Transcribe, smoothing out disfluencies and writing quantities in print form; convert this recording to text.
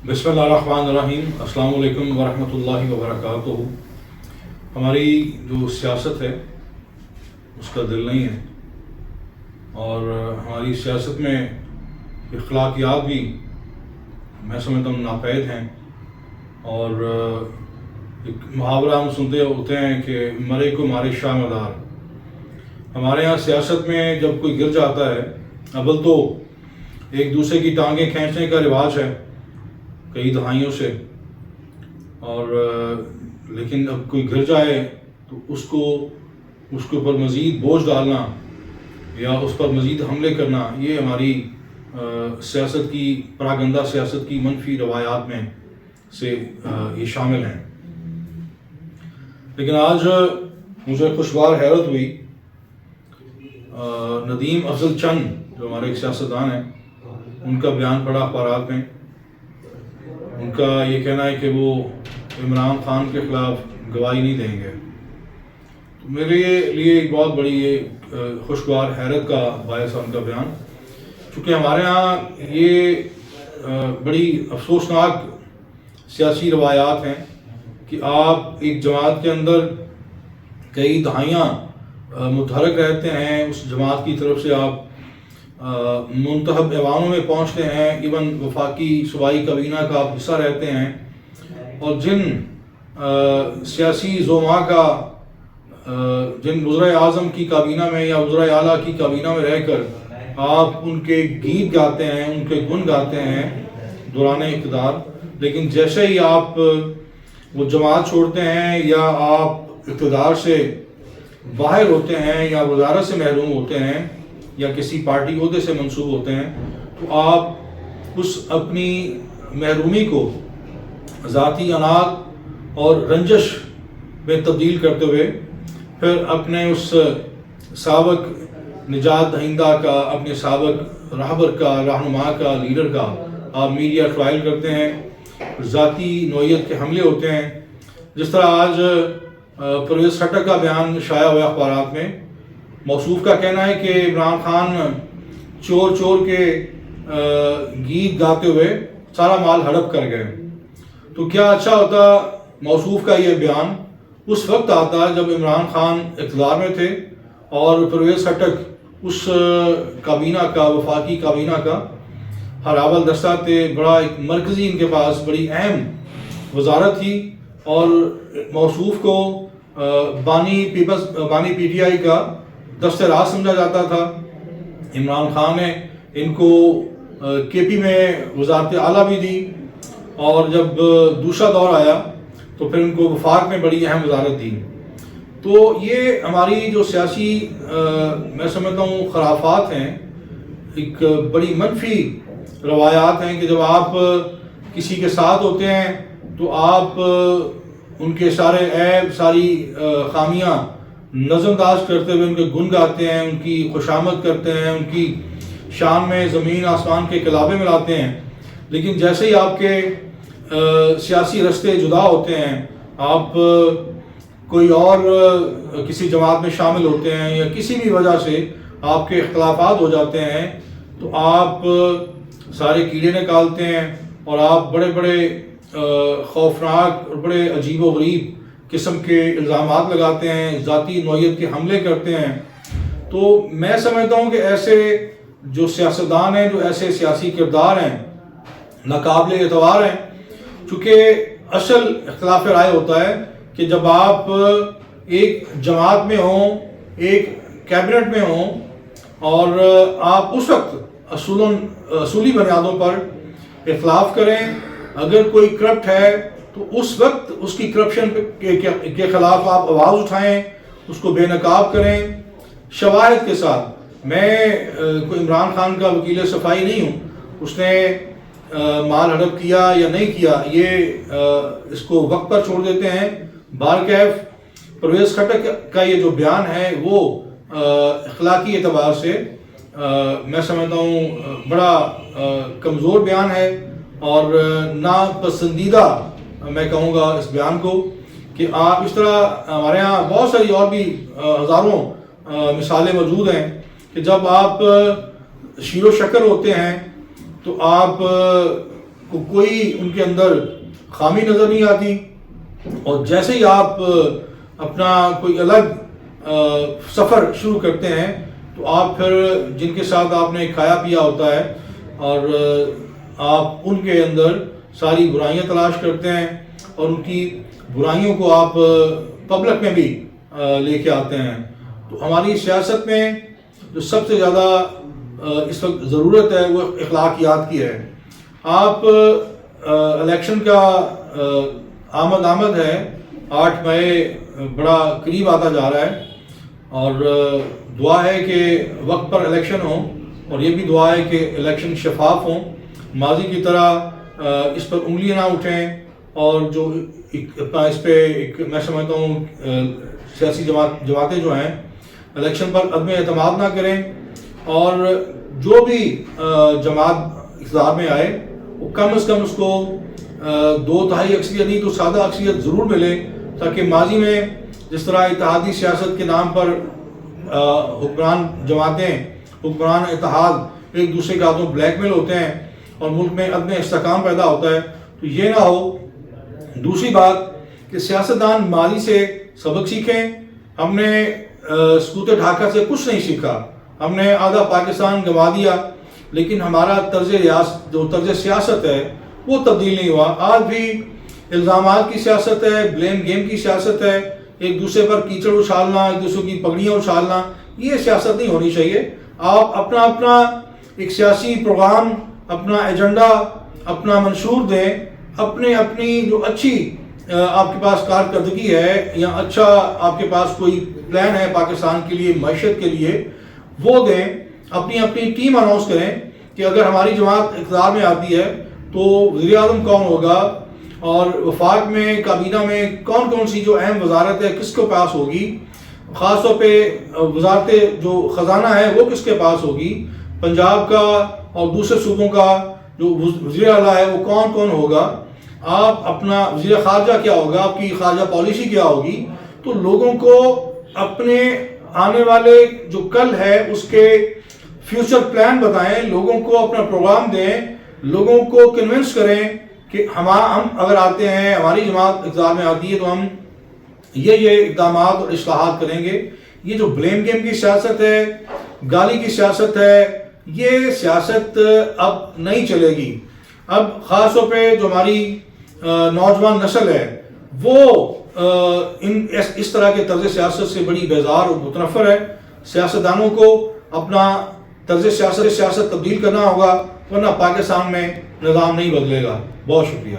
بسم اللہ الرحمن الرحیم. السلام علیکم ورحمۃ اللہ وبرکاتہ. ہماری جو سیاست ہے اس کا دل نہیں ہے، اور ہماری سیاست میں اخلاقیات بھی میں سمجھتا ہوں ناپید ہیں. اور ایک محاورہ ہم سنتے ہوتے ہیں کہ مرے کو مارے شاہ مدار. ہمارے ہاں سیاست میں جب کوئی گر جاتا ہے، اول تو ایک دوسرے کی ٹانگیں کھینچنے کا رواج ہے کئی دہائیوں سے، اور لیکن اب کوئی گر جائے تو اس کے اوپر مزید بوجھ ڈالنا یا اس پر مزید حملے کرنا، یہ ہماری سیاست کی پراگندہ سیاست کی منفی روایات میں سے یہ شامل ہیں. لیکن آج مجھے خوشگوار حیرت ہوئی، ندیم افضل چند جو ہمارے ایک سیاستدان ہیں، ان کا بیان پڑھا اخبارات میں. ان کا یہ کہنا ہے کہ وہ عمران خان کے خلاف گواہی نہیں دیں گے. تو میرے لیے ایک بہت بڑی یہ خوشگوار حیرت کا باعث ہے ان کا بیان، چونکہ ہمارے ہاں یہ بڑی افسوسناک سیاسی روایات ہیں کہ آپ ایک جماعت کے اندر کئی دہائیاں متحرک رہتے ہیں، اس جماعت کی طرف سے آپ منتخب ایوانوں میں پہنچتے ہیں، ایون وفاقی صوبائی کابینہ کا آپ حصہ رہتے ہیں، اور جن سیاسی زعماء کا جن وزرائے اعظم کی کابینہ میں یا وزرائے اعلیٰ کی کابینہ میں رہ کر آپ ان کے گیت گاتے ہیں، ان کے گن گاتے ہیں دوران اقتدار، لیکن جیسے ہی آپ وہ جماعت چھوڑتے ہیں یا آپ اقتدار سے باہر ہوتے ہیں یا وزارت سے محروم ہوتے ہیں یا کسی پارٹی عہدے سے منسوب ہوتے ہیں، تو آپ اس اپنی محرومی کو ذاتی اناط اور رنجش میں تبدیل کرتے ہوئے پھر اپنے اس سابق نجات دہندہ کا، اپنے سابق رہبر کا، رہنما کا، لیڈر کا آپ میڈیا ٹرائل کرتے ہیں، ذاتی نوعیت کے حملے ہوتے ہیں. جس طرح آج پرویز خٹک کا بیان شائع ہوا اخبارات میں، موصوف کا کہنا ہے کہ عمران خان چور چور کے گیت گاتے ہوئے سارا مال ہڑپ کر گئے. تو کیا اچھا ہوتا موصوف کا یہ بیان اس وقت آتا جب عمران خان اقتدار میں تھے اور پرویز خٹک اس کابینہ کا، وفاقی کابینہ کا ہراول دستہ تھے. بڑا ایک مرکزی ان کے پاس بڑی اہم وزارت تھی، اور موصوف کو بانی پی ٹی آئی کا دست راز سمجھا جاتا تھا. عمران خان نے ان کو کے پی میں وزارت اعلیٰ بھی دی، اور جب دوسرا دور آیا تو پھر ان کو وفاق میں بڑی اہم وزارت دی. تو یہ ہماری جو سیاسی میں سمجھتا ہوں خرافات ہیں، ایک بڑی منفی روایات ہیں کہ جب آپ کسی کے ساتھ ہوتے ہیں تو آپ ان کے سارے عیب، ساری خامیاں نظر انداز کرتے ہوئے ان کے گن گاتے ہیں، ان کی خوشامد کرتے ہیں، ان کی شان میں زمین آسمان کے کلابے ملاتے ہیں. لیکن جیسے ہی آپ کے سیاسی رستے جدا ہوتے ہیں، آپ کوئی اور کسی جماعت میں شامل ہوتے ہیں یا کسی بھی وجہ سے آپ کے اختلافات ہو جاتے ہیں، تو آپ سارے کیڑے نکالتے ہیں اور آپ بڑے بڑے خوفناک اور بڑے عجیب و غریب قسم کے الزامات لگاتے ہیں، ذاتی نوعیت کے حملے کرتے ہیں. تو میں سمجھتا ہوں کہ ایسے جو سیاستدان ہیں، جو ایسے سیاسی کردار ہیں، ناقابل اعتبار ہیں. چونکہ اصل اختلاف رائے ہوتا ہے کہ جب آپ ایک جماعت میں ہوں، ایک کیبنٹ میں ہوں، اور آپ اس وقت اصولی بنیادوں پر اختلاف کریں. اگر کوئی کرپٹ ہے تو اس وقت اس کی کرپشن کے خلاف آپ آواز اٹھائیں، اس کو بے نقاب کریں شواہد کے ساتھ. میں کوئی عمران خان کا وکیل صفائی نہیں ہوں، اس نے مال ہڑپ کیا یا نہیں کیا یہ اس کو وقت پر چھوڑ دیتے ہیں. بارکیف پرویز خٹک کا یہ جو بیان ہے وہ اخلاقی اعتبار سے میں سمجھتا ہوں بڑا کمزور بیان ہے، اور ناپسندیدہ میں کہوں گا اس بیان کو کہ آپ اس طرح. ہمارے ہاں بہت ساری اور بھی ہزاروں مثالیں موجود ہیں کہ جب آپ شیر و شکر ہوتے ہیں تو آپ کوئی ان کے اندر خامی نظر نہیں آتی، اور جیسے ہی آپ اپنا کوئی الگ سفر شروع کرتے ہیں تو آپ پھر جن کے ساتھ آپ نے کھایا پیا ہوتا ہے اور آپ ان کے اندر ساری برائیاں تلاش کرتے ہیں اور ان کی برائیوں کو آپ پبلک میں بھی لے کے آتے ہیں۔ تو ہماری سیاست میں جو سب سے زیادہ اس وقت ضرورت ہے وہ اخلاقیات کی ہے۔ آپ الیکشن کا آمد ہے، 8 مئی بڑا قریب آتا جا رہا ہے، اور دعا ہے کہ وقت پر الیکشن ہوں، اور یہ بھی دعا ہے کہ الیکشن شفاف ہوں، ماضی کی طرح اس پر انگلیاں نہ اٹھیں، اور جو اس پہ میں سمجھتا ہوں سیاسی جماعتیں جو ہیں الیکشن پر عدم اعتماد نہ کریں، اور جو بھی جماعت اقتدار میں آئے وہ کم از کم اس کو 2/3 اکثریت نہیں تو سادہ اکثریت ضرور ملے، تاکہ ماضی میں جس طرح اتحادی سیاست کے نام پر حکمران جماعتیں، حکمران اتحاد ایک دوسرے کے ہاتھوں بلیک میل ہوتے ہیں اور ملک میں عدم استحکام پیدا ہوتا ہے، تو یہ نہ ہو۔ دوسری بات کہ سیاستدان ماضی سے سبق سیکھیں۔ ہم نے سکوت ڈھاکہ سے کچھ نہیں سیکھا، ہم نے آدھا پاکستان گنوا دیا، لیکن ہمارا طرز سیاست ہے وہ تبدیل نہیں ہوا۔ آج بھی الزامات کی سیاست ہے، بلیم گیم کی سیاست ہے، ایک دوسرے پر کیچڑ اچھالنا، ایک دوسرے کی پگڑیاں اچھالنا، یہ سیاست نہیں ہونی چاہیے۔ آپ اپنا ایک سیاسی پروگرام، اپنا ایجنڈا، اپنا منشور دیں، اپنی جو اچھی آپ کے پاس کارکردگی ہے یا اچھا آپ کے پاس کوئی پلان ہے پاکستان کے لیے، معیشت کے لیے، وہ دیں۔ اپنی ٹیم اناؤنس کریں کہ اگر ہماری جماعت اقتدار میں آتی ہے تو وزیر اعظم کون ہوگا، اور وفاق میں کابینہ میں کون سی جو اہم وزارت ہے کس کے پاس ہوگی، خاص طور پہ وزارت جو خزانہ ہے وہ کس کے پاس ہوگی، پنجاب کا اور دوسرے صوبوں کا جو وزیر اعلیٰ ہے وہ کون ہوگا، آپ اپنا وزیر خارجہ کیا ہوگا، آپ کی خارجہ پالیسی کیا ہوگی، تو لوگوں کو اپنے آنے والے جو کل ہے اس کے فیوچر پلان بتائیں، لوگوں کو اپنا پروگرام دیں، لوگوں کو کنونس کریں کہ ہم اگر آتے ہیں، ہماری جماعت اقتدار میں آتی ہے تو ہم یہ اقدامات اور اصلاحات کریں گے۔ یہ جو بلیم گیم کی سیاست ہے، گالی کی سیاست ہے، یہ سیاست اب نہیں چلے گی۔ اب خاص طور پہ جو ہماری نوجوان نسل ہے وہ اس طرح کے طرز سیاست سے بڑی بیزار اور متنفر ہے۔ سیاستدانوں کو اپنا طرز سیاست تبدیل کرنا ہوگا، ورنہ پاکستان میں نظام نہیں بدلے گا۔ بہت شکریہ۔